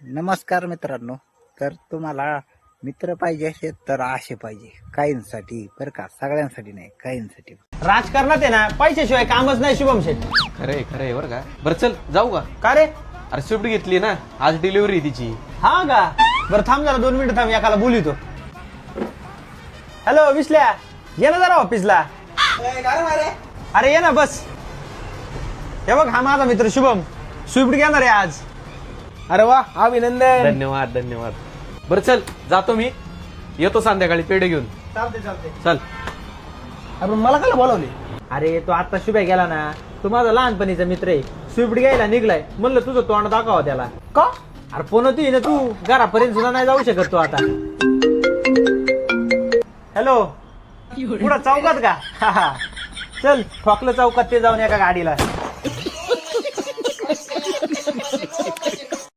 नमस्कार मित्रांनो. तर तुम्हाला मित्र पाहिजे असेल तर असे पाहिजे, काहींसाठी बरं का, सगळ्यांसाठी नाही, काहींसाठी. राजकारणात आहे ना पैशाशिवाय कामच नाही शुभम शेठ. खरंय खरंय बरं का. बरं चल जाऊ का. का रे? अरे स्विफ्ट घेतली ना, आज डिलिव्हरी तिची. हा का? बरं थांब जरा 2 मिनिटं थांब, एकाला बोलितो. हॅलो विसल्या, ये ना जरा ऑफिसला. अरे ये ना बस. हे बघ, हा माझा मित्र शुभम स्विफ्ट घेणार आहे आज. अरे वा, अभिनंदन. धन्यवाद धन्यवाद. बरं चल जातो मी, येतो संध्याकाळी पेढे घेऊन. चालते चालते. चल. अरे मला काय बोलावले? अरे तो आता शुभ्या गेला ना, तो माझा लहानपणीचा मित्र आहे. स्विफ्ट घ्यायला निघलाय, म्हणलं तुझं तोंड दाखवा त्याला. का? अरे फोन होती ना, तू घरापर्यंत सुद्धा नाही जाऊ शकत तो आता. हॅलो, पुढं चौकात का? चल ठोकलं चौकात, ते जाऊन एका गाडीला.